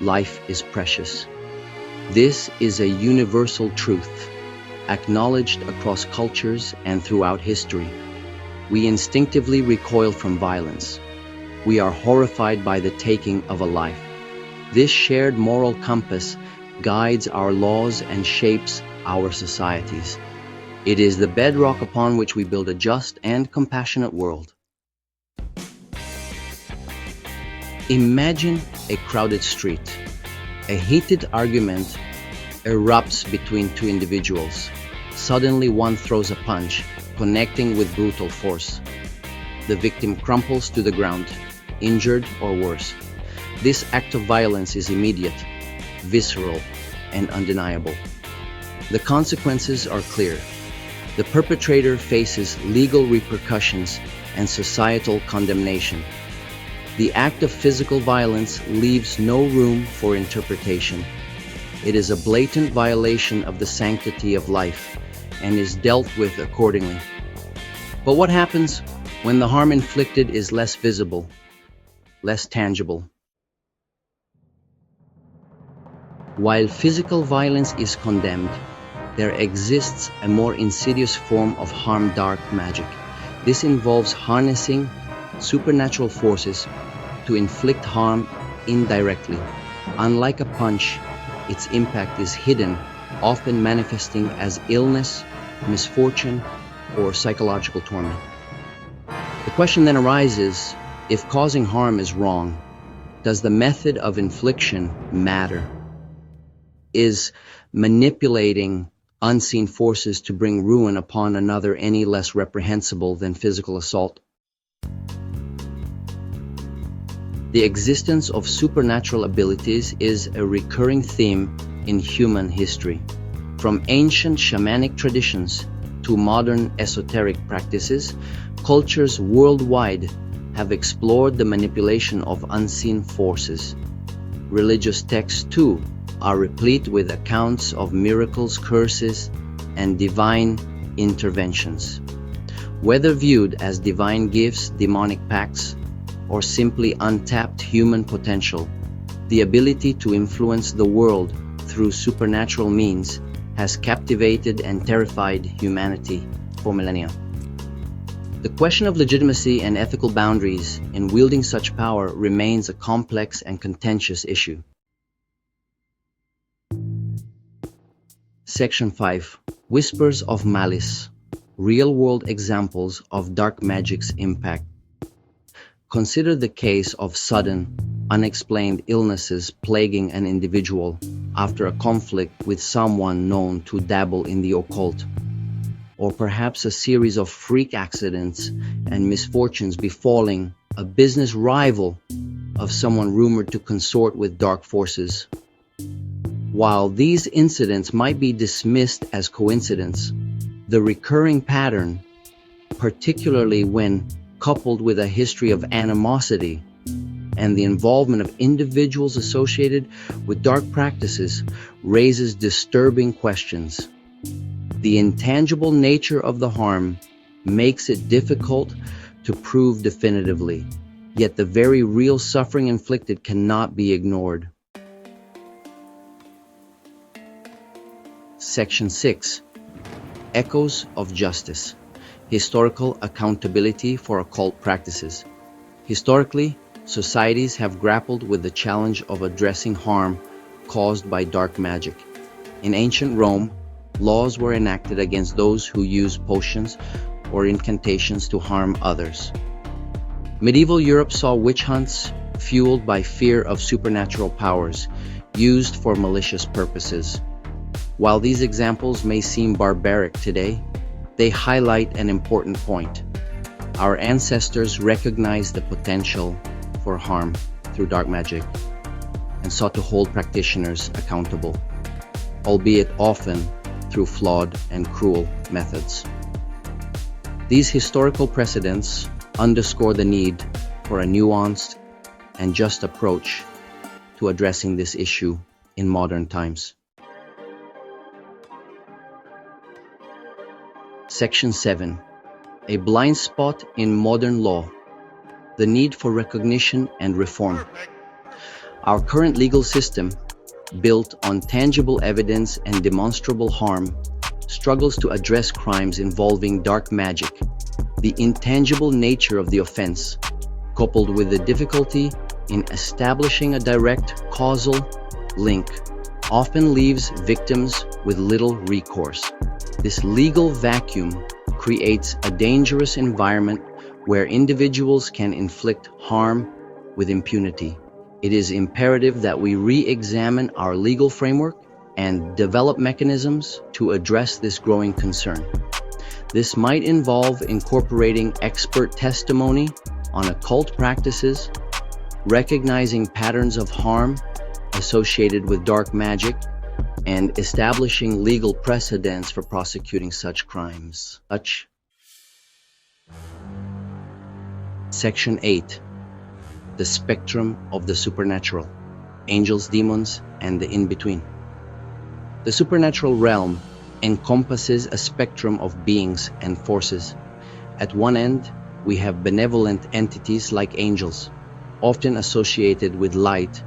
life is precious. This is a universal truth, acknowledged across cultures and throughout history. We instinctively recoil from violence. We are horrified by the taking of a life. This shared moral compass guides our laws and shapes our societies. It is the bedrock upon which we build a just and compassionate world. Imagine a crowded street. A heated argument erupts between two individuals. Suddenly one throws a punch, connecting with brutal force. The victim crumples to the ground, injured or worse. This act of violence is immediate, visceral, and undeniable. The consequences are clear. The perpetrator faces legal repercussions and societal condemnation. The act of physical violence leaves no room for interpretation. It is a blatant violation of the sanctity of life and is dealt with accordingly. But what happens when the harm inflicted is less visible, less tangible? While physical violence is condemned, there exists a more insidious form of harm, dark magic. This involves harnessing supernatural forces to inflict harm indirectly. Unlike a punch, its impact is hidden, often manifesting as illness, misfortune, or psychological torment. The question then arises, if causing harm is wrong, does the method of infliction matter? Is manipulating unseen forces to bring ruin upon another any less reprehensible than physical assault? The existence of supernatural abilities is a recurring theme in human history. From ancient shamanic traditions to modern esoteric practices, cultures worldwide have explored the manipulation of unseen forces. Religious texts, too, are replete with accounts of miracles, curses, and divine interventions. Whether viewed as divine gifts, demonic pacts, or simply untapped human potential, the ability to influence the world through supernatural means has captivated and terrified humanity for millennia. The question of legitimacy and ethical boundaries in wielding such power remains a complex and contentious issue. Section 5. Whispers of Malice. Real-world examples of dark magic's impact. Consider the case of sudden, unexplained illnesses plaguing an individual after a conflict with someone known to dabble in the occult, or perhaps a series of freak accidents and misfortunes befalling a business rival of someone rumored to consort with dark forces. While these incidents might be dismissed as coincidence, the recurring pattern, particularly when coupled with a history of animosity and the involvement of individuals associated with dark practices, raises disturbing questions. The intangible nature of the harm makes it difficult to prove definitively, yet the very real suffering inflicted cannot be ignored. Section 6. Echoes of Justice. Historical accountability for occult practices. Historically, societies have grappled with the challenge of addressing harm caused by dark magic. In ancient Rome, laws were enacted against those who used potions or incantations to harm others. Medieval Europe saw witch hunts fueled by fear of supernatural powers used for malicious purposes. While these examples may seem barbaric today, they highlight an important point. Our ancestors recognized the potential for harm through dark magic and sought to hold practitioners accountable, albeit often through flawed and cruel methods. These historical precedents underscore the need for a nuanced and just approach to addressing this issue in modern times. Section 7. A blind spot in modern law. The need for recognition and reform. Our current legal system, built on tangible evidence and demonstrable harm, struggles to address crimes involving dark magic. The intangible nature of the offense, coupled with the difficulty in establishing a direct causal link, often leaves victims with little recourse. This legal vacuum creates a dangerous environment where individuals can inflict harm with impunity. It is imperative that we re-examine our legal framework and develop mechanisms to address this growing concern. This might involve incorporating expert testimony on occult practices, recognizing patterns of harm associated with dark magic, and establishing legal precedents for prosecuting such crimes. Section 8. The spectrum of the supernatural, angels, demons, and the in-between. The supernatural realm encompasses a spectrum of beings and forces. At one end, we have benevolent entities like angels, often associated with light,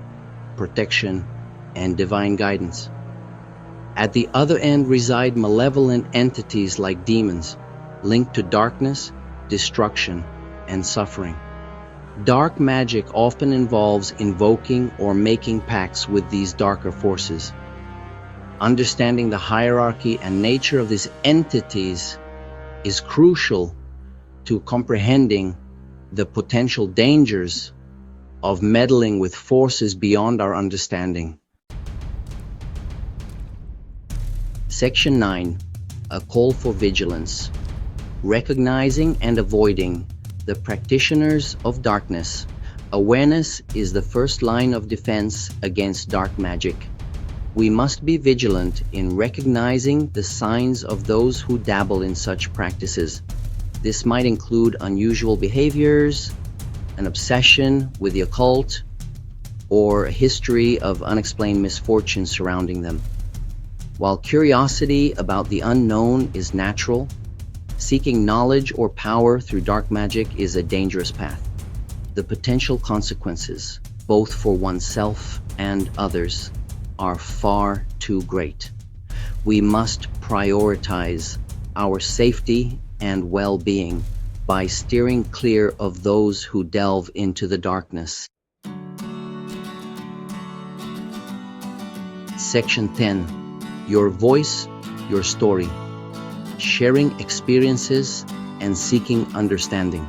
protection, and divine guidance. At the other end reside malevolent entities like demons, linked to darkness, destruction, and suffering. Dark magic often involves invoking or making pacts with these darker forces. Understanding the hierarchy and nature of these entities is crucial to comprehending the potential dangers of meddling with forces beyond our understanding. Section 9. A call for vigilance. Recognizing and avoiding the practitioners of darkness. Awareness is the first line of defense against dark magic. We must be vigilant in recognizing the signs of those who dabble in such practices. This might include unusual behaviors, an obsession with the occult, or a history of unexplained misfortune surrounding them. While curiosity about the unknown is natural, seeking knowledge or power through dark magic is a dangerous path. The potential consequences, both for oneself and others, are far too great. We must prioritize our safety and well-being by steering clear of those who delve into the darkness. Section 10. Your voice, your story. Sharing experiences and seeking understanding.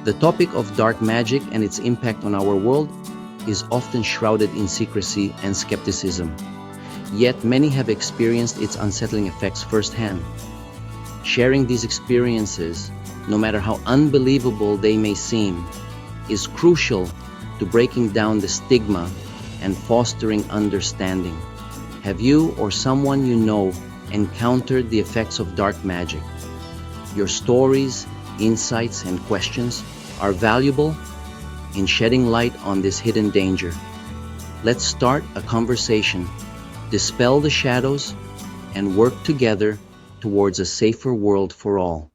The topic of dark magic and its impact on our world is often shrouded in secrecy and skepticism. Yet many have experienced its unsettling effects firsthand. Sharing these experiences, no matter how unbelievable they may seem, is crucial to breaking down the stigma and fostering understanding. Have you or someone you know encountered the effects of dark magic? Your stories, insights, and questions are valuable in shedding light on this hidden danger. Let's start a conversation, dispel the shadows, and work together towards a safer world for all.